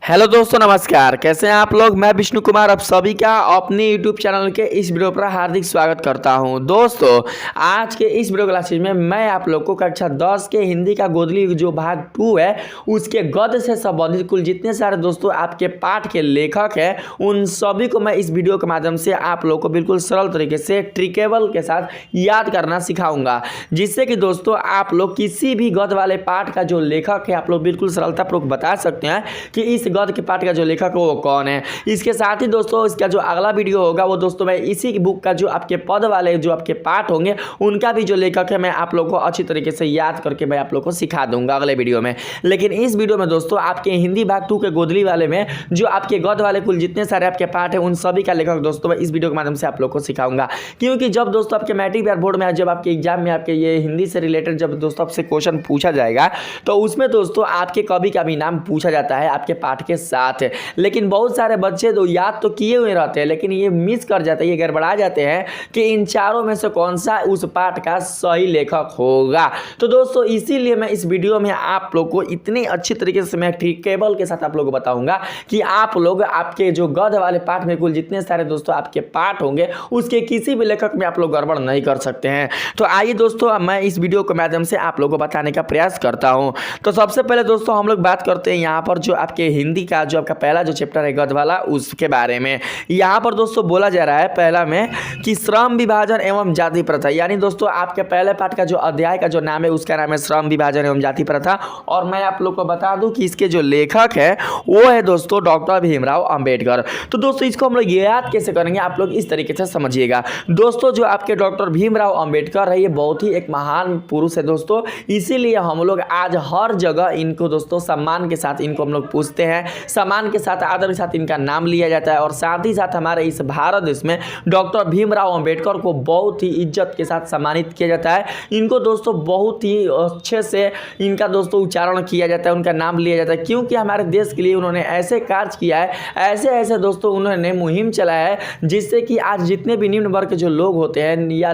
Hello दोस्तों, नमस्कार। कैसे हैं आप लोग। मैं विष्णु कुमार आप सभी का अपने यूट्यूब चैनल के इस वीडियो पर हार्दिक स्वागत करता हूं। दोस्तों, आज के इस वीडियो क्लासेज में मैं आप लोग को कक्षा 10 के हिंदी का गोदली जो भाग 2 है उसके गद्य से संबंधित कुल जितने सारे दोस्तों आपके पाठ के लेखक हैं उन सभी को मैं इस वीडियो के माध्यम से आप लोग को बिल्कुल सरल तरीके से ट्रिकेबल के साथ याद करना सिखाऊंगा, जिससे कि दोस्तों आप लोग किसी भी गद्य वाले पाठ का जो लेखक है आप लोग बिल्कुल सरलतापूर्वक बता सकते हैं कि इस गद्य के पाठ का जो लेखक है वो कौन है। इसके साथ ही दोस्तों इसका जो अगला वीडियो होगा वो दोस्तों मैं इसी की बुक का जो आपके पद वाले जो आपके पाठ होंगे उनका भी जो लेखक है मैं आप लोग को अच्छी तरीके से याद करके मैं आप लोग को सिखा दूंगा अगले वीडियो में। लेकिन इस वीडियो में दोस्तों आपके हिंदी भाग 2 के गोदली वाले में जो आपके गद्य वाले कुल जितने सारे आपके पाठ है उन सभी का लेखक दोस्तों मैं इस वीडियो के माध्यम से आप लोग को सिखाऊंगा। क्योंकि जब दोस्तों आपके मैट्रिक बोर्ड में जब आपके एग्जाम में आपके ये हिंदी से रिलेटेड जब दोस्तों आपसे क्वेश्चन पूछा जाएगा तो उसमें दोस्तों आपके कभी कभी नाम पूछा जाता है आपके पाठ के साथ। लेकिन बहुत सारे बच्चे तो याद तो किए हुए रहते हैं लेकिन ये मिस कर जाते हैं, ये गड़बड़ा जाते हैं कि इन चारों में से कौन सा उस पाठ का सही लेखक होगा। तो दोस्तों इसीलिए मैं इस वीडियो में आप लोग को इतनी अच्छी तरीके से मैं ट्रिकेबल के साथ आप लोग को बताऊंगा कि आप लोग आपके जो गद्य वाले पाठ में कुल जितने सारे दोस्तों आपके पाठ होंगे उसके किसी भी लेखक में आप लोग गड़बड़ नहीं कर सकते हैं। तो आइए दोस्तों मैं इस वीडियो के माध्यम से आप लोगों को बताने का प्रयास करता हूं। तो सबसे पहले दोस्तों हम लोग बात करते हैं यहाँ पर जो आपके हिंदी का जो आपका पहला जो चैप्टर है गद्य वाला उसके बारे में। यहाँ पर दोस्तों बोला जा रहा है पहला में कि श्रम विभाजन एवं जाति प्रथा, यानी दोस्तों आपके पहले पाठ का जो अध्याय का जो नाम है उसका नाम है श्रम विभाजन एवं जाति प्रथा। और मैं आप लोग को बता दूं कि इसके जो लेखक है वो है दोस्तों डॉक्टर भीमराव अंबेडकर। तो दोस्तों इसको हम लोग याद कैसे करेंगे आप लोग इस तरीके से समझिएगा। दोस्तों जो आपके डॉक्टर भीमराव अंबेडकर है ये बहुत ही एक महान पुरुष है दोस्तों, इसीलिए हम लोग आज हर जगह इनको दोस्तों सम्मान के साथ इनको हम लोग पूछते हैं, सम्मान के साथ आदर के साथ इनका नाम लिया जाता है। और साथ ही साथ हमारे इस भारत देश में डॉक्टर भीमराव अंबेडकर को बहुत ही इज्जत के साथ सम्मानित किया जाता है। इनको दोस्तों बहुत ही अच्छे से इनका दोस्तों उच्चारण किया जाता है, उनका नाम लिया जाता है, क्योंकि हमारे देश के लिए उन्होंने ऐसे कार्य किया है, ऐसे ऐसे दोस्तों उन्होंने मुहिम चलाया है जिससे कि आज जितने भी निम्न वर्ग के जो लोग होते हैं या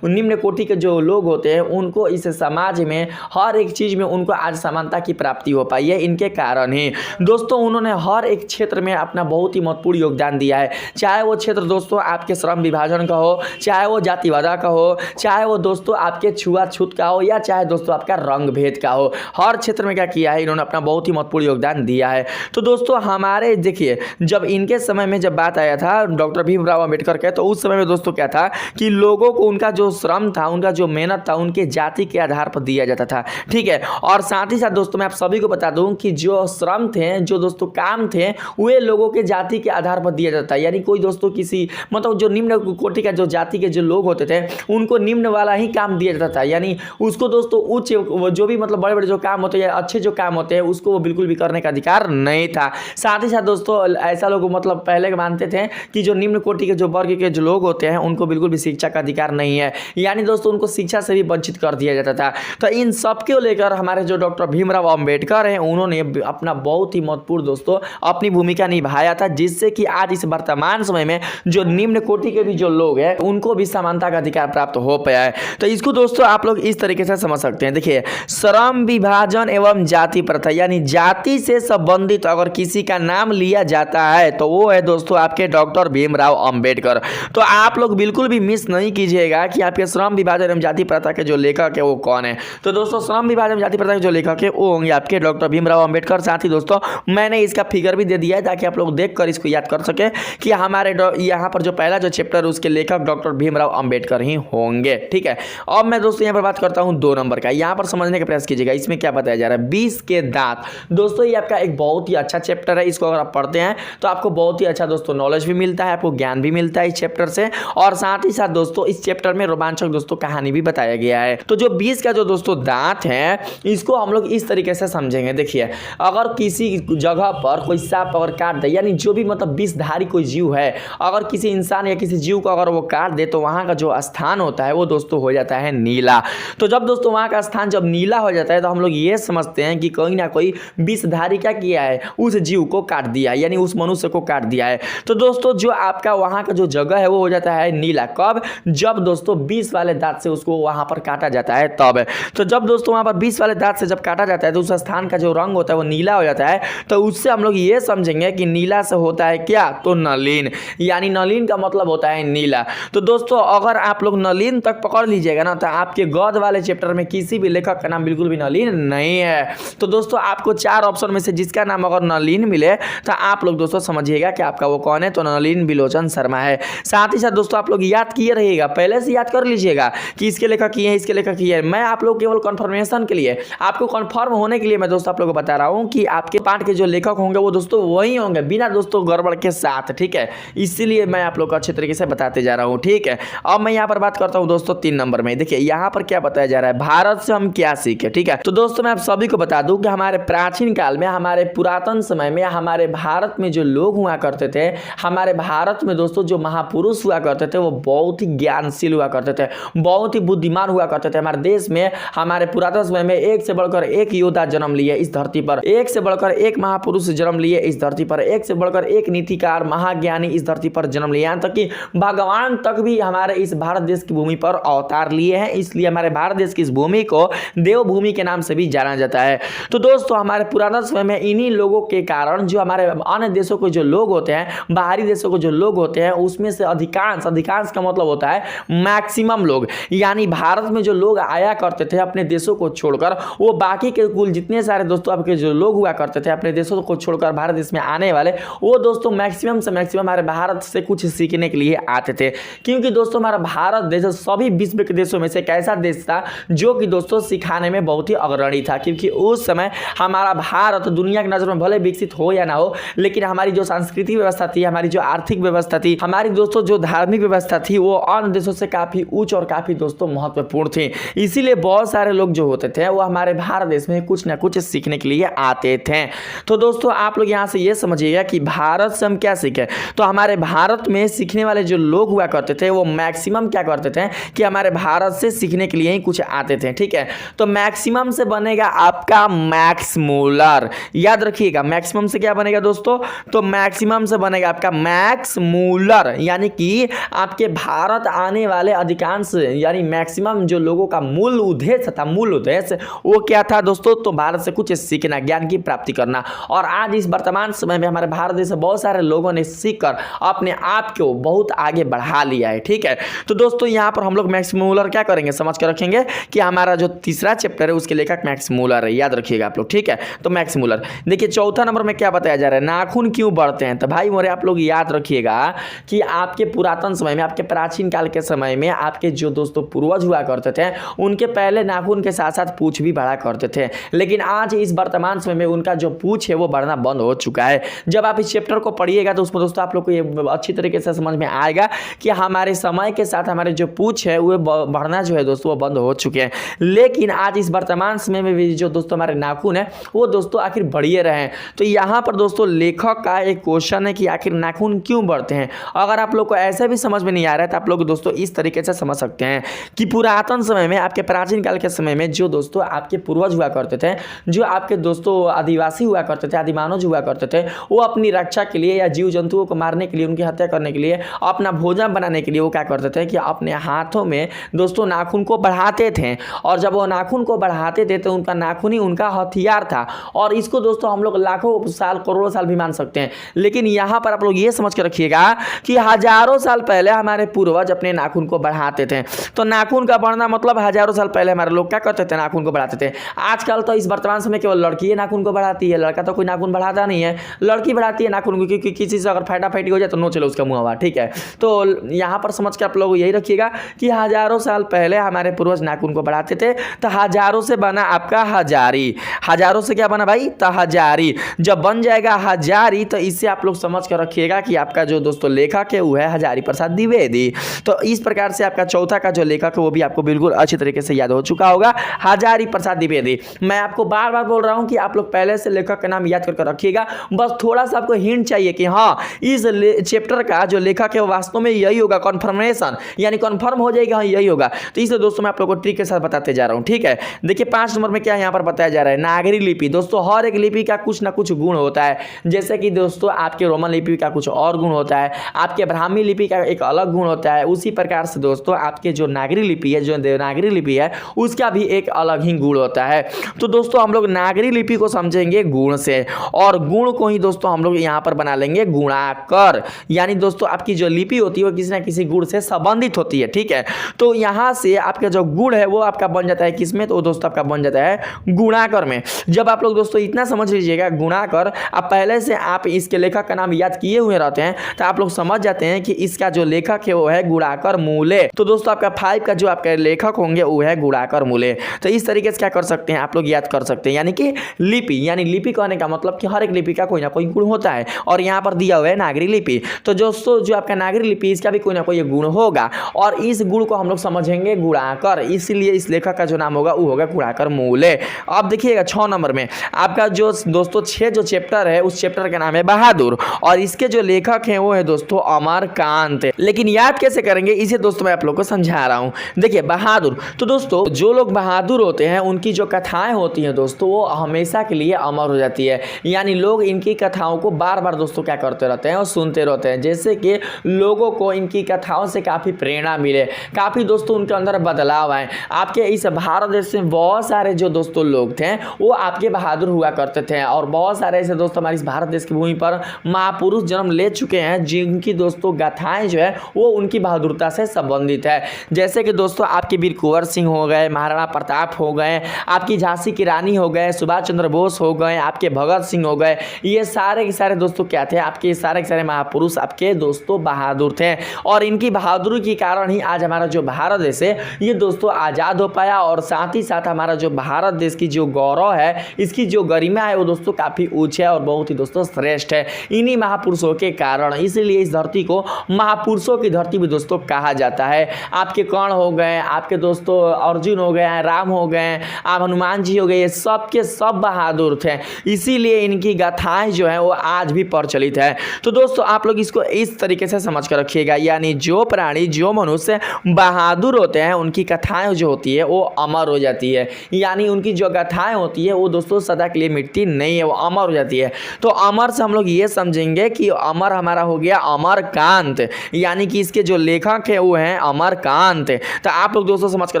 निम्न कोटि के जो लोग होते हैं उनको इस समाज में हर एक चीज़ में उनको आज समानता की प्राप्ति हो पाई है इनके कारण ही। दोस्तों उन्होंने हर एक क्षेत्र में अपना बहुत ही महत्वपूर्ण योगदान दिया है, चाहे वो क्षेत्र दोस्तों आपके श्रम विभाजन का हो, चाहे वो जातिवादा का हो, चाहे वो दोस्तों आपके छुआछूत का हो, या चाहे दोस्तों आपका रंग भेद का हो। हर क्षेत्र में क्या किया है इन्होंने अपना बहुत ही महत्वपूर्ण योगदान दिया है। तो दोस्तों हमारे देखिए जब इनके समय में जब बात आया था डॉक्टर भीमराव अंबेडकर के, तो उस समय में दोस्तों क्या था कि लोगों को उनका जो श्रम था, उनका जो मेहनत था उनके जाति के आधार पर दिया जाता था, ठीक है। और साथ ही साथ दोस्तों मैं आप सभी को बता दूं कि जो श्रम थे, जो दोस्तों काम थे, वे लोगों के जाति के आधार पर दिया जाता है। यानी कोई दोस्तों किसी मतलब जो निम्न कोटि का जो जाति के जो लोग होते थे उनको निम्न वाला ही काम दिया जाता था, यानी उसको दोस्तों उच्च जो भी मतलब बड़े बड़े जो काम होते हैं या अच्छे जो काम होते हैं उसको वो बिल्कुल भी करने का अधिकार नहीं था। साथ ही साथ दोस्तों ऐसा लोग मतलब पहले मानते थे कि जो निम्न कोटि के जो वर्ग के जो लोग होते हैं उनको बिल्कुल भी शिक्षा का अधिकार नहीं है, यानी दोस्तों उनको शिक्षा से भी वंचित कर दिया जाता था। तो इन सबको लेकर हमारे जो डॉक्टर भीमराव अंबेडकर हैं उन्होंने अपना बहुत ही महत्वपूर्ण दोस्तों अपनी भूमिका निभाया था, जिससे कि आज इस वर्तमान समय में जो निम्न कोटि के भी जो लोग हैं उनको भी समानता का अधिकार प्राप्त हो पाया है। तो इसको दोस्तों आप लोग इस तरीके से समझ सकते हैं। देखिए श्रम विभाजन एवं जाति प्रथा, यानी जाति से संबंधित अगर किसी का नाम लिया जाता है तो वो है दोस्तों आपके डॉक्टर भीमराव अंबेडकर। तो आप लोग बिल्कुल भी मिस नहीं कीजिएगा कि आपके श्रम विभाजन एवं जाति प्रथा के जो लेखक है वो कौन है। तो दोस्तों श्रम विभाजन एवं जाति प्रथा के जो लेखक है वो होंगे आपके डॉक्टर भीमराव अंबेडकर। साथ ही दोस्तों मैंने इसका फिगर भी दे दिया है ताकि आप लोग देखकर इसको याद कर सके कि हमारे यहाँ पर जो पहला जो चैप्टर उसके लेखक डॉक्टर भीमराव अंबेडकर ही होंगे, ठीक है। अब मैं दोस्तों यहाँ पर बात करता हूँ 2 नंबर का। यहाँ पर समझने का प्रयास कीजिएगा इसमें क्या बताया जा रहा है। 20 के दांत दोस्तों ये आपका एक बहुत ही अच्छा चैप्टर है, इसको अगर आप पढ़ते हैं तो आपको बहुत ही अच्छा दोस्तों नॉलेज भी मिलता है, आपको ज्ञान भी मिलता है इस चैप्टर से। और साथ ही साथ दोस्तों इस चैप्टर में रोमांचक दोस्तों कहानी भी बताया गया है। तो जो 20 का जो दोस्तों दांत है इसको हम लोग इस तरीके से समझेंगे। देखिए अगर किसी जगह पर कोई सांप अगर काट दे, यानी जो भी मतलब विषधारी कोई जीव है अगर किसी इंसान या किसी जीव को अगर वो काट दे तो वहाँ का जो स्थान होता है वो दोस्तों हो जाता है नीला। तो जब दोस्तों वहाँ का स्थान जब नीला हो जाता है तो हम लोग ये समझते हैं कि कोई ना कोई विषधारी क्या किया है, उस जीव को काट दिया है, यानी उस मनुष्य को काट दिया है। तो दोस्तों जो आपका वहाँ का जो जगह है वो हो जाता है नीला। कब? जब दोस्तों 20 वाले दांत से उसको वहाँ पर काटा जाता है तब। तो जब दोस्तों वहाँ पर 20 वाले दांत से जब काटा जाता है तो उस स्थान का जो रंग होता है वो नीला हो जाता है। तो उससे हम लोग ये समझेंगे कि नीला से होता है क्या, तो नलिन, यानी नलिन का मतलब होता है नीला। तो दोस्तों अगर आप लोग नलिन तक पकड़ लीजिएगा ना तो आपके गद्य वाले चैप्टर में किसी भी लेखक का नाम बिल्कुल भी नलिन नहीं है। तो दोस्तों आपको 4 ऑप्शन में से जिसका नाम अगर नलिन मिले तो आप लोग दोस्तों समझिएगा कि आपका वो कौन है, तो नलिन बिलोचन शर्मा है। साथ ही साथ दोस्तों आप लोग याद किए रहिएगा, पहले से याद कर लीजिएगा कि इसके लेखक ये है, इसके लेखक ये है। मैं आप लोग केवल कंफर्मेशन के लिए, आपको कंफर्म होने के लिए मैं दोस्तों आप लोगों को बता रहा हूं कि आपके पाठ के जो लेखक होंगे वो दोस्तों वही होंगे, बिना दोस्तों गड़बड़ के साथ, ठीक है। इसीलिए मैं आप लोग को अच्छे तरीके से बताते जा रहा हूं, ठीक है। अब मैं यहाँ पर बात करता हूं दोस्तों 3 नंबर में। देखिए यहाँ पर क्या बताया जा रहा है, भारत से हम क्या सीखे, ठीक है। तो दोस्तों मैं आप सभी को बता दूं कि हमारे प्राचीन काल में, हमारे पुरातन समय में, हमारे भारत में जो लोग हुआ करते थे, हमारे भारत में दोस्तों जो महापुरुष हुआ करते थे वो बहुत ही ज्ञानशील हुआ करते थे, बहुत ही बुद्धिमान हुआ करते थे। हमारे देश में, हमारे पुरातन समय में एक से बढ़कर एक योद्धा जन्म लिए इस धरती पर, एक से बढ़कर एक महापुरुष जन्म लिए इस धरती पर, एक से बढ़कर एक नीतिकार महाज्ञानी इस धरती पर जन्म लिए, यहाँ तक कि भगवान तक भी हमारे इस भारत देश की भूमि पर अवतार लिए हैं। इसलिए हमारे भारत देश की इस भूमि को देवभूमि के नाम से भी जाना जाता है। तो दोस्तों हमारे पुराना समय में इन्हीं लोगों के कारण जो हमारे अन्य देशों के जो लोग होते हैं, बाहरी देशों के जो लोग होते हैं, उसमें से अधिकांश का मतलब होता है मैक्सिमम लोग, यानी भारत में जो लोग आया करते थे अपने देशों को छोड़कर, वो बाकी के कुल जितने सारे दोस्तों आपके जो लोग हुआ करते थे अपने देशों को छोड़कर भारत देश में आने वाले, वो दोस्तों मैक्सिमम से मैक्सिमम हमारे भारत से कुछ सीखने के लिए आते थे। क्योंकि दोस्तों हमारा भारत देश सभी विश्व के देशों में से एक ऐसा देश था जो कि दोस्तों सिखाने में बहुत ही अग्रणी था। क्योंकि उस समय हमारा भारत दुनिया की नजर में भले विकसित हो या ना हो, लेकिन हमारी जो सांस्कृतिक व्यवस्था थी, हमारी जो आर्थिक व्यवस्था थी, हमारी दोस्तों जो धार्मिक व्यवस्था थी, वो अन्य देशों से काफी उच्च और काफी दोस्तों महत्वपूर्ण थी। इसीलिए बहुत सारे लोग जो होते थे वो हमारे भारत देश में कुछ ना कुछ सीखने के लिए आते थे। तो दोस्तों आप लोग यहाँ से ये समझिएगा कि भारत से हम क्या सीखे, तो हमारे भारत में सीखने वाले जो लोग हुआ करते थे वो मैक्सिमम क्या करते थे कि हमारे भारत से सीखने के लिए ही कुछ आते थे, ठीक है। तो मैक्सिमम से बनेगा आपका मैक्स मूलर, याद रखिएगा। मैक्सिमम से क्या बनेगा दोस्तों, तो मैक्सिमम से बनेगा आपका मैक्स मूलर, यानी कि आपके भारत आने वाले अधिकांश, यानी मैक्सिमम जो लोगों का मूल उद्देश्य था, मूल उद्देश्य वो क्या था दोस्तों, तो भारत से कुछ सीखना, ज्ञान की प्राप्ति करना। और आज इस वर्तमान समय में हमारे भारत देश से बहुत सारे लोगों ने सीखकर अपने आप को बहुत आगे बढ़ा लिया है, ठीक है। तो दोस्तों यहाँ पर हम लोग मैक्स मूलर क्या करेंगे, समझ कर रखेंगे कि हमारा जो तीसरा चैप्टर है उसके लेखक मैक्स मूलर है, याद रखिएगा आप लोग, ठीक है। तो मैक्स मूलर देखिए चौथा नंबर में क्या बताया जा रहा है, नाखून क्यों बढ़ते हैं। तो भाई मोरे आप लोग याद रखिएगा कि आपके पुरातन समय में, आपके प्राचीन काल के समय में आपके जो दोस्तों पूर्वज हुआ करते थे उनके पहले नाखून के साथ साथ पूंछ भी बढ़ा करते थे, लेकिन आज इस वर्तमान समय में उनका जो पूंछ है वो बढ़ना बंद हो चुका है। जब आप इस चैप्टर को पढ़िएगा तो उसमें दोस्तों आप लोग को ये अच्छी तरीके से समझ में आएगा कि हमारे समय के साथ हमारे जो पूंछ है वो बढ़ना जो है दोस्तों वो बंद हो चुके हैं। लेकिन आज इस वर्तमान समय में भी जो दोस्तों हमारे नाखून है वो दोस्तों आखिर बढ़िए रहे। तो यहाँ पर दोस्तों लेखक का एक क्वेश्चन है कि आखिर नाखून क्यों बढ़ते हैं। अगर आप लोग को ऐसा भी समझ में नहीं आ रहा है तो आप लोग दोस्तों इस तरीके से समझ सकते हैं कि पुरातन समय में, आपके प्राचीन काल के समय में जो दोस्तों आपके पूर्वज हुआ करते थे, जो आपके दोस्तों आदिवासी हुआ करते थे, आदिमानव हुआ करते थे, वो अपनी रक्षा के लिए या जीव जंतुओं को मारने के लिए, उनकी हत्या करने के लिए, अपना भोजन बनाने के लिए वो क्या करते थे कि अपने हाथों में दोस्तों नाखून को बढ़ाते थे। और जब वो नाखून को बढ़ाते थे तो उनका नाखून ही उनका हथियार था। और इसको दोस्तों हम लोग लाखों साल, करोड़ों साल भी मान सकते हैं। लेकिन यहाँ पर आप लोग ये समझ के रखिएगा कि हजारों साल पहले हमारे पूर्वज अपने नाखून को बढ़ाते थे। तो नाखून का बढ़ना मतलब हजारों साल पहले हमारे लोग क्या करते थे, नाखून को बढ़ाते थे। आजकल तो इस वर्तमान समय केवल लड़की नाखून को बढ़ाती है, लड़का तो कोई नाखून बढ़ाता नहीं है, लड़की बढ़ाती है नाखून को, क्योंकि किसी से अगर फाटा फाटी हो जाए तो नोच लो उसका मुंह, ठीक है। तो यहाँ पर समझ के आप लोग यही रखिएगा कि हजारों साल पहले हमारे पूर्वज नाखून को बढ़ाते थे। तो हजारों से बना आपका हजारी, हजारों से क्या बना भाई, तो हजारी। जब बन जाएगा हजारी तो इससे आप लोग समझ कर रखिएगा कि आपका जो दोस्तों लेखक है वो है हजारी प्रसाद द्विवेदी। तो इस प्रकार से आपका चौथा का जो लेखक है वो भी आपको बिल्कुल अच्छी तरीके से याद हो चुका होगा, हजारी प्रसाद द्विवेदी। मैं आपको बार बार बोल रहा हूं कि आप लोग पहले से लेखक का नाम याद करके रखिएगा। बस थोड़ा सा आपको हिंट चाहिए कि हाँ इस चैप्टर का जो लेखक है वो वास्तव में यही होगा, कन्फर्मेशन, यानी कन्फर्म हो जाएगा हाँ यही होगा। तो इसलिए दोस्तों मैं आप लोगों को ट्रिक के साथ बताते जा रहा हूं, ठीक है। देखिए 5 नंबर में क्या यहाँ पर बताया जा रहा है, नागरी लिपि। दोस्तों हर एक लिपि का कुछ ना कुछ गुण होता है। जैसे कि दोस्तों आपके रोमन लिपि का कुछ और गुण होता है, आपके ब्राह्मी लिपि का एक अलग गुण होता है। उसी प्रकार से दोस्तों आपके जो नागरी लिपि है, जो देवनागरी लिपि है, उसका भी एक अलग ही गुण होता है। तो दोस्तों हम लोग नागरी लिपि को समझेंगे गुण से, और गुण को ही दोस्तों हम लोग यहाँ पर बना लेंगे गुणाकर। यानी दोस्तों आपकी जो लिपि होती है वो किसी ना किसी गुण से संबंधित होती है, ठीक है। तो यहाँ से आपका जो गुण है वो आपका बन जाता है किसमें, तो दोस्तों आपका बन जाता है गुणाकर में। जब आप लोग दोस्तों इतना समझ लीजिएगा गुणाकर, अब पहले से आप इसके लेखक का नाम याद किए हुए रहते हैं तो आप लोग समझ जाते हैं कि इसका जो लेखक है वो है गुणाकर मूले। तो दोस्तों आपका 5 का जो आपके लेखक होंगे वो है गुणाकर मूले। तो इस तरीके से क्या कर सकते हैं आप लोग याद कर सकते हैं, यानी कि लिपि, यानी लिपि कहने का मतलब कि हर एक लिपि का कोई ना कोई गुण होता है, और यहाँ पर दिया हुआ है नागरी लिपि। तो दोस्तों जो आपका नागरी लिपि इसका भी कोई ना कोई गुण होगा, और इस गुण को हम लोग समझेंगे गुणाकर, इसलिए इस लेखक का जो नाम होगा वो होगा गुणाकर मूले। अब देखिएगा 6 नंबर में आपका जो दोस्तों 6 जो चैप्टर है उस चैप्टर का नाम है बहादुर, और इसके जो लेखक हैं वो है दोस्तों अमरकांत। लेकिन याद कैसे करेंगे इसे दोस्तों मैं आप लोग को समझा रहा हूं। देखिए बहादुर, तो दोस्तों जो लोग बहादुर होते हैं उनकी जो कथाएं होती हैं दोस्तों वो हमेशा के लिए अमर हो जाती है, यानी लोग इनकी कथाओं को बार बार दोस्तों क्या करते रहते हैं और सुनते रहते हैं, जैसे कि लोगों को इनकी कथाओं से काफ़ी प्रेरणा मिले, काफ़ी दोस्तों उनके अंदर बदलाव आए। आपके इस भारत देश में बहुत सारे जो दोस्तों लोग थे वो आपके बहादुर हुआ करते थे, और बहुत सारे ऐसे दोस्तों हमारे इस भारत देश की भूमि पर महापुरुष जन्म ले चुके हैं जिनकी दोस्तों गाथाएं जो है वो उनकी बहादुरता से संबंधित है। जैसे कि दोस्तों आपके वीर कुंवर सिंह हो गए, महाराणा प्रताप हो गए, आपकी झांसी की रानी हो गए, सुभाष चंद्र बोस हो गए, आपके भगत सिंह हो गए, ये सारे के सारे दोस्तों क्या थे, आपके सारे के सारे महापुरुष आपके दोस्तों बहादुर थे, और इनकी बहादुरी के कारण ही आज हमारा जो भारत देश है ये दोस्तों आज़ाद हो पाया, और साथ ही साथ हमारा जो भारत देश की जो गौरव है, इसकी जो गरिमा है वो दोस्तों काफ़ी ऊँच है और बहुत ही दोस्तों श्रेष्ठ है इन्हीं महापुरुषों के कारण। इसलिए इस धरती को महापुरुषों की धरती भी दोस्तों कहा जाता है। आपके कर्ण हो गए, आपके दोस्तों अर्जुन हो गए, राम हो गए, आप हनुमान जी हो गए, ये सब के सब बहादुर थे, इसीलिए इनकी गाथाएं जो है वो आज भी प्रचलित है। तो दोस्तों आप लोग इसको इस तरीके से समझ कर रखिएगा, यानी जो प्राणी जो मनुष्य बहादुर होते हैं उनकी कथाएं जो होती है वो अमर हो जाती है, यानी उनकी जो गाथाएं होती है वो दोस्तों सदा के लिए मिटती नहीं है, वो अमर हो जाती है। तो अमर से हम लोग ये समझेंगे कि अमर हमारा हो गया अमरकांत, यानी कि इसके जो लेखक है वो हैं अमरकांत। तो आप लोग दोस्तों समझ कर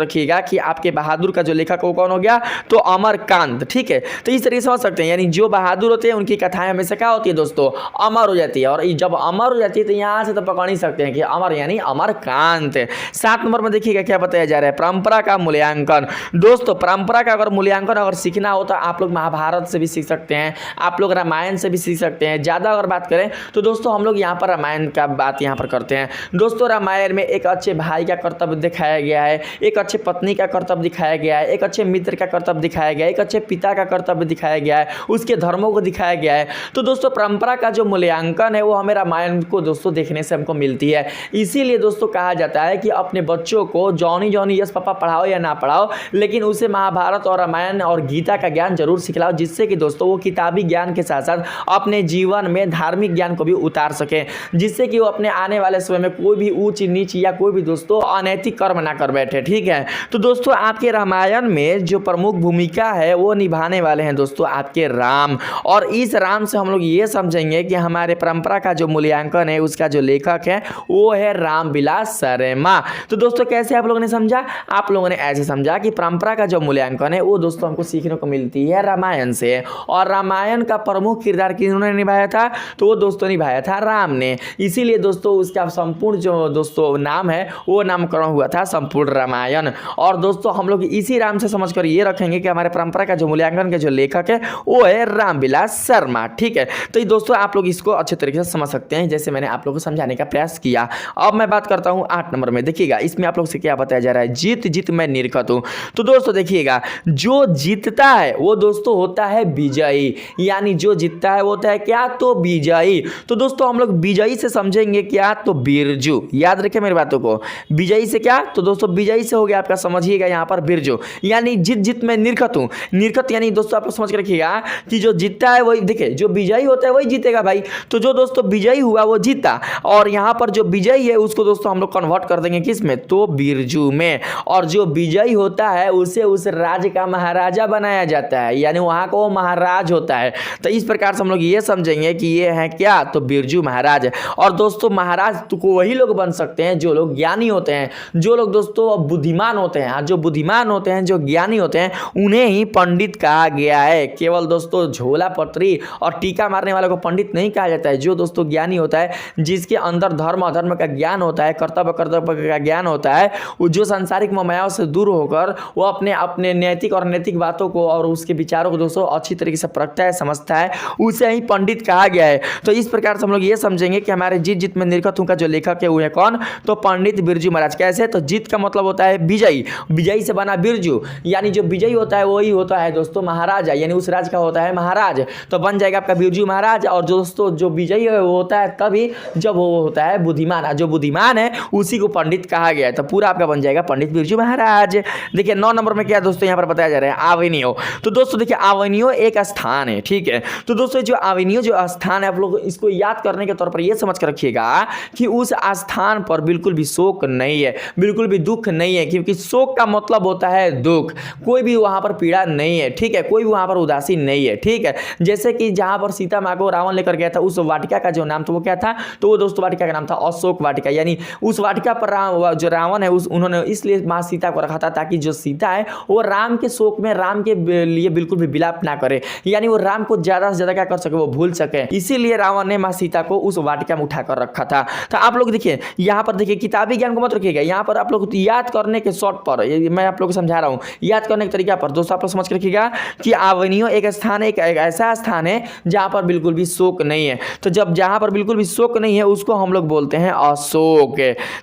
रखिएगा कि आपके बहादुर का जो लेखक वो कौन हो गया, तो अमरकांत, ठीक है। तो इस तरीके से समझ सकते हैं, यानी जो बहादुर होते हैं उनकी कथाएं हमेशा क्या होती है दोस्तों, अमर हो जाती है, और जब अमर हो जाती है तो यहाँ से तो पकड़ नहीं सकते हैं कि अमर यानी अमरकांत। 7 नंबर में देखिएगा क्या बताया जा रहा है, परंपरा का मूल्यांकन। दोस्तों परंपरा का अगर मूल्यांकन अगर सीखना हो तो आप लोग महाभारत से भी सीख सकते हैं, आप लोग रामायण से भी सीख सकते हैं। ज़्यादा अगर बात करें तो दोस्तों हम लोग यहाँ पर रामायण का बात यहाँ पर करते हैं। दोस्तों रामायण में एक अच्छे भाई का कर्तव्य दिखाया गया है, एक अच्छे पत्नी का कर्तव्य दिखाया गया है, एक अच्छे मित्र का कर्तव्य दिखाया गया है, एक अच्छे पिता का कर्तव्य दिखाया गया है, उसके धर्मों को दिखाया गया है। तो दोस्तों परंपरा का जो मूल्यांकन है वो हमें रामायण को दोस्तों देखने से हमको मिलती है। इसीलिए दोस्तों कहा जाता है कि अपने बच्चों को जॉनी जॉनी यस पापा पढ़ाओ या ना पढ़ाओ, लेकिन उसे महाभारत और रामायण और गीता का ज्ञान जरूर सिखलाओ, जिससे कि दोस्तों वो किताबी ज्ञान के साथ साथ अपने जीवन में धार्मिक ज्ञान को भी उतार सके, जिससे कि वो अपने आने वाले समय में कोई भी ऊंच नीच या कोई भी दोस्तों अनैतिक कर्म ना कर बैठे, ठीक है। तो दोस्तों आपके रामायण में जो प्रमुख भूमिका है वो निभाने वाले हैं दोस्तों आपके राम, और इस राम से हम लोग ये समझेंगे कि हमारे परंपरा का जो मूल्यांकन है उसका जो लेखक है वो है रामविलास शर्मा। तो दोस्तों कैसे आप लोगों ने समझा, आप लोगों ने ऐसे समझा कि परंपरा का जो मूल्यांकन है वो दोस्तों हमको सीखने को मिलती है रामायण से, और रामायण का प्रमुख किरदार किन्होंने निभाया था, तो वो दोस्तों निभाया था राम ने। इसीलिए दोस्तों उसका संपूर्ण जो दोस्तों नाम है वो नामकरण हुआ था संपूर्ण रामायण। और दोस्तों हम लोग इसी राम से समझकर ये रखेंगे कि हमारे परंपरा का जो मूल्यांकन के जो लेखक है वो है रामविलास शर्मा, ठीक है। तो ये दोस्तों आप लोग इसको अच्छे तरीके से समझ सकते हैं, जैसे मैंने आप लोगों को समझाने का प्रयास किया। अब मैं बात करता हूँ 8 नंबर में। देखिएगा इसमें आप लोग से क्या बताया जा रहा है, जीत जीत मैं निरखत हूँ। तो दोस्तों देखिएगा जो जीतता है वो दोस्तों होता है विजयी, यानी जो जीतता है वो होता है क्या, तो विजयी। तो दोस्तों हम लोग विजयी से समझेंगे क्या, तो बिरजू। याद रखें मेरी बातों को, विजयी से क्या, तो दोस्तों विजयी से हो गया आपका, समझिएगा यहाँ पर बिरजू, यानी जीत जीत मैं निरखत हूँ। निरखत यानी दोस्तों आप लोग समझ के रखिएगा कि जो जीतता है वही, देखिए जो विजयी होता है वही जीतेगा भाई। तो जो दोस्तों विजयी हुआ वो जीता, और यहाँ पर जो विजयी है उसको दोस्तों हम लोग कन्वर्ट कर देंगे किस में, तो बिरजू में। और जो विजयी होता है उसे उस राज्य का महाराजा बनाया जाता है, यानी वहाँ को महाराज होता है। तो इस प्रकार से हम लोग ये समझेंगे कि ये है क्या, तो बिरजू महाराज। और दोस्तों महाराज तो वही लोग बन सकते हैं जो लोग ज्ञानी होते हैं, जो लोग दोस्तों बुद्धिमान होते हैं। जो बुद्धिमान होते हैं, जो ज्ञानी होते हैं, उन्हें ही पंडित कहा गया है। केवल दोस्तों दोस्तों झोला पत्री और टीका मारने वालों को पंडित नहीं कहा जाता है। जो दोस्तों ज्ञानी होता है, जिसके अंदर धर्म अधर्म का ज्ञान होता है, कर्तव्य का ज्ञान होता है, वो जो सांसारिक मायाओं से दूर होकर वो अपने अपने नैतिक और नैतिक बातों को और उसके विचारों को दोस्तों अच्छी तरीके से परखता है, समझता है, उसे ही पंडित कहा गया है। तो इस प्रकार से हम लोग ये समझेंगे कि हमारे जीत जीत में निरखत हूं का जो लेखक है वो है कौन, तो पंडित बिरजू महाराज। कैसे, तो जीत का मतलब होता है विजयी, विजयी से बना बिरजू, यानी जो विजयी होता है वही होता है दोस्तों महाराजा, यानी उस राज का होता है महाराज, तो बन जाएगा आपका बिरजू महाराज। और दोस्तों जो विजयी है वो होता है तभी जब वो होता है बुद्धिमान, जो बुद्धिमान है उसी को पंडित कहा गया है। तो पूरा आपका बन जाएगा पंडित बिरजू महाराज। देखिए 9 नंबर में क्या दोस्तों यहाँ पर बताया जा रहा है, आवेनियो। तो दोस्तों देखिए आवेनियो एक स्थान है, ठीक है। तो दोस्तों जो आवेनियो जो स्थान है, आप लोग इसको याद करने के तौर पर यह समझ कर रखिएगा कि उस स्थान पर बिल्कुल भी शोक नहीं है, बिल्कुल भी दुख नहीं है, क्योंकि शोक का मतलब होता है दुख। कोई भी वहां पर पीड़ा नहीं है, ठीक है, कोई भी वहां पर उदासी नहीं है, ठीक है। जैसे कि जहां पर सीता माँ को रावण लेकर गया था, उस वाटिका का जो नाम था वो क्या था, तो वो दोस्तों वाटिका का नाम था अशोक वाटिका, यानी उस वाटिका पर जो रावण है उन्होंने इसलिए माँ सीता को रखा था ताकि जो सीता है वो राम के शोक में राम के लिए बिल्कुल भी विलाप ना करे, यानी वो राम को ज्यादा से ज्यादा क्या कर सके, वो भूल सके। इसीलिए रावण ने माँ सीता को उस वाटिका में उठाकर रखा था। तो आप लोग देखिए यहाँ पर देखिए किताबी ज्ञान को मत रखिएगा, यहाँ पर आप लोग याद करने के शॉर्ट पर मैं आप लोग को समझा रहा हूँ, याद करने के तरीका पर दोस्तों आप लोग समझ के रखिएगा कि आवेनियो एक स्थान, एक ऐसा स्थान है जहाँ पर बिल्कुल भी शोक नहीं है। तो जब जहाँ पर बिल्कुल भी शोक नहीं है उसको हम लोग बोलते हैं अशोक।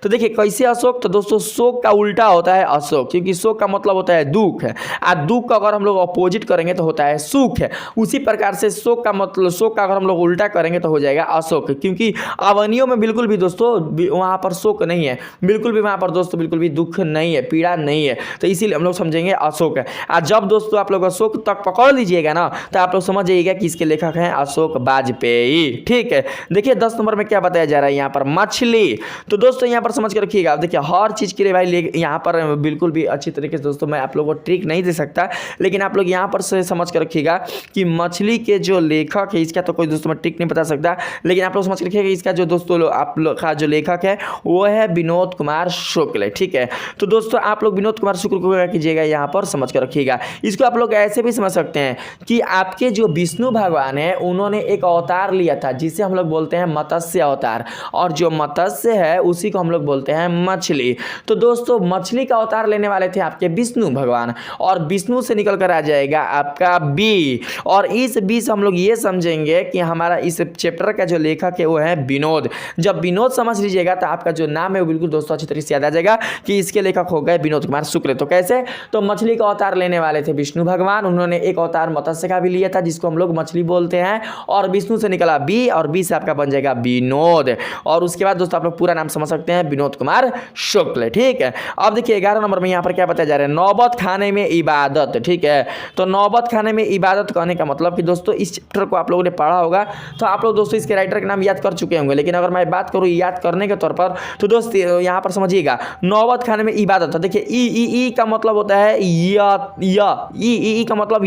तो देखिए कैसे अशोक, तो दोस्तों शोक का उल्टा होता है अशोक, क्योंकि शोक का मतलब होता है दुख है, और दुख का अगर हम लोग अपोजिट करेंगे तो होता है सुख है। उसी प्रकार से शोक का मतलब, शोक का अगर हम लोग उल्टा करेंगे तो हो जाएगा अशोक, क्योंकि अवनियों में बिल्कुल भी दोस्तों वहां पर शोक नहीं है, बिल्कुल भी वहां पर दोस्तों बिल्कुल भी दुख नहीं है, पीड़ा नहीं है, तो इसीलिए हम लोग समझेंगे अशोक है। और जब दोस्तों आप लोग अशोक तक पकड़ लीजिएगा ना, तो आप लोग समझ जाइएगा कि इसके लेखक हैं अशोक वाजपेयी, ठीक है। देखिए 10 नंबर में क्या बताया जा रहा है यहाँ पर, मछली। तो दोस्तों यहाँ पर समझ के रखिएगा, देखिए हर चीज के लिए भाई यहाँ पर बिल्कुल भी अच्छी तरीके से दोस्तों मैं आप लोगों को ट्रिक नहीं दे सकता, लेकिन आप लोग यहाँ पर से समझ के रखिएगा कि मछली के जो लेखक है, इसका तो कोई दोस्तों मैं ट्रिक नहीं बता सकता, लेकिन आप लोग समझ के रखिएगा इसका जो दोस्तों आप लोग का जो लेखक है वो है विनोद कुमार शुक्ल, ठीक है। तो दोस्तों आप लोग विनोद कुमार शुक्ल को क्या कीजिएगा यहाँ पर समझ कर रखिएगा। इसको आप लोग ऐसे भी समझ सकते हैं कि आपके जो विष्णु भगवान है उन्होंने एक अवतार लिया था जिसे हम लोग बोलते हैं मत्स्य अवतार, और जो मत्स्य है उसी को हम लोग बोलते हैं मछली। तो दोस्तों मछली का अवतार लेने वाले थे आपके विष्णु भगवान, और विष्णु से निकल कर आ जाएगा आपका बी, और इस बी से हम लोग ये समझेंगे कि हमारा इस चैप्टर का जो लेखक है वो है विनोद। जब विनोद समझ लीजिएगा तो आपका जो नाम है वो बिल्कुल दोस्तों अच्छी तरीके से याद आ जाएगा कि इसके लेखक हो गए विनोद कुमार शुक्ल। तो कैसे, तो मछली का अवतार लेने वाले थे विष्णु भगवान, उन्होंने एक अवतार मत्स्य का भी लिया था जिसको हम लोग मछली बोलते हैं, और विष्णु से निकला बी, और बी से आपका बन जाएगा विनोद, और उसके बाद दोस्तों आप लोग पूरा नाम समझ सकते हैं विनोद कुमार शुक्ल, ठीक है। अब देखिए 11 नंबर में यहाँ पर क्या बताया जा रहा है, नौबत खाने में इबादत, ठीक है। तो नौबत खाने में इबादत कहने का मतलब कि दोस्तों इस चैप्टर को आप लोगों ने पढ़ा होगा तो आप लोग दोस्तों इसके राइटर का नाम याद कर चुके होंगे, लेकिन अगर मैं बात करूँ याद करने के तौर पर तो दोस्त यहाँ पर समझिएगा नौबत खाने में इबादत। तो देखिए ई का मतलब होता है ई का मतलब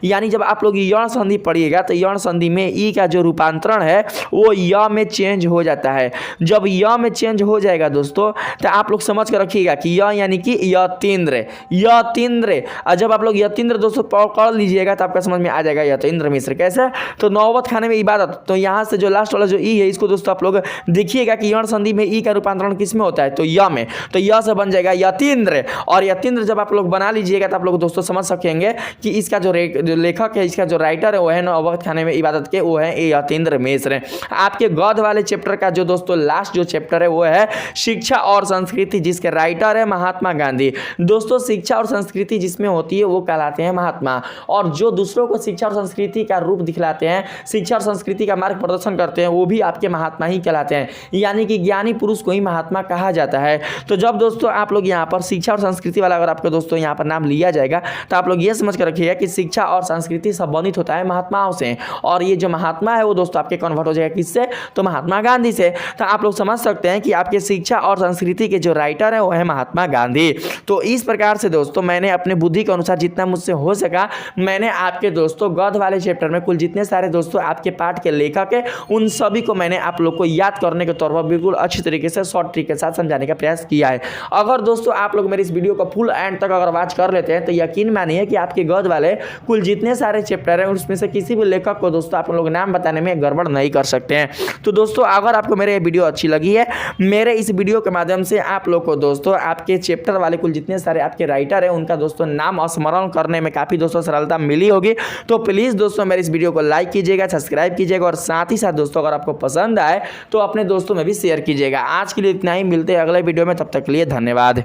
यानी जब आप लोग यण संधि पढ़िएगा तो यण संधि में ई का जो रूपांतरण है वो य में चेंज हो जाता है। जब य में चेंज हो जाएगा दोस्तों तो आप लोग समझ कर रखिएगा कि य यानी कि यतीन्द्र, और जब आप लोग यतीन्द्र दोस्तों पढ़ लीजिएगा तो आपका समझ में आ जाएगा यतीन्द्र मिश्र। कैसे, तो नौबत खाने में इबादत, तो यहाँ से जो लास्ट वाला जो ई है इसको दोस्तों आप लोग देखिएगा कि यण संधि में ई का रूपांतरण किस में होता है, तो य में, तो य से बन जाएगा यतीन्द्र, और यतीन्द्र जब आप लोग बना लीजिएगा तो आप लोग दोस्तों समझ सकेंगे कि इसका जो लेखक है, इसका जो राइटर है वो है नौबत खाने में इबादत के, वो है यतीन्द्र मिश्र। आपके गद्य वाले चैप्टर का जो दोस्तों लास्ट जो चैप्टर है वो है शिक्षा और संस्कृति, जिसके राइटर है महात्मा गांधी। दोस्तों शिक्षा और संस्कृति जिसमें होती है वो कहलाते हैं महात्मा, और जो दूसरों को शिक्षा और संस्कृति का रूप दिखलाते हैं, शिक्षा और संस्कृति का मार्ग प्रदर्शन करते हैं, वो भी आपके महात्मा ही कहलाते हैं, यानी कि ज्ञानी पुरुष को ही महात्मा कहा जाता है। तो जब दोस्तों आप लोग यहाँ पर शिक्षा और संस्कृति वाला अगर आपके दोस्तों यहाँ पर नाम लिया जाएगा तो आप लोग ये समझ कर रखिएगा कि शिक्षा और संस्कृति संबंधित होता है महात्माओं से, और ये जो महात्मा है वो दोस्तों आपके कन्वर्ट हो जाएगा किससे, तो महात्मा गांधी से। तो आप लोग समझ सकते हैं कि आपके शिक्षा और संस्कृति के जो राइटर है वो है महात्मा गांधी। तो इस प्रकार से दोस्तों मैंने अपने बुद्धि के अनुसार जितना मुझसे हो सका मैंने आपके दोस्तों गद्य वाले चैप्टर में कुल जितने सारे दोस्तों आपके पाठ के लेखक है उन सभी को मैंने आप लोग को याद करने के तौर पर बिल्कुल अच्छी तरीके से शॉर्ट ट्रिक के साथ समझाने का प्रयास किया है। अगर दोस्तों आप लोग मेरे इस वीडियो को फुल एंड तक अगर वॉच कर लेते हैं तो यकीन मानिए कि आपके गद्य वाले कुल जितने सारे सारे चैप्टर हैं उसमें से किसी भी लेखक को दोस्तों आप लोग नाम बताने में गड़बड़ नहीं कर सकते हैं। तो दोस्तों अगर आपको मेरे ये वीडियो अच्छी लगी है, मेरे इस वीडियो के माध्यम से आप लोग को दोस्तों आपके चैप्टर वाले कुल जितने सारे आपके राइटर हैं उनका दोस्तों नाम स्मरण करने में काफ़ी दोस्तों सरलता मिली होगी। तो प्लीज़ दोस्तों मेरे इस वीडियो को लाइक कीजिएगा, सब्सक्राइब कीजिएगा और साथ ही साथ दोस्तों अगर आपको पसंद आए तो अपने दोस्तों में भी शेयर कीजिएगा। आज के लिए इतना ही, मिलते हैं अगले वीडियो में, तब तक के लिए धन्यवाद।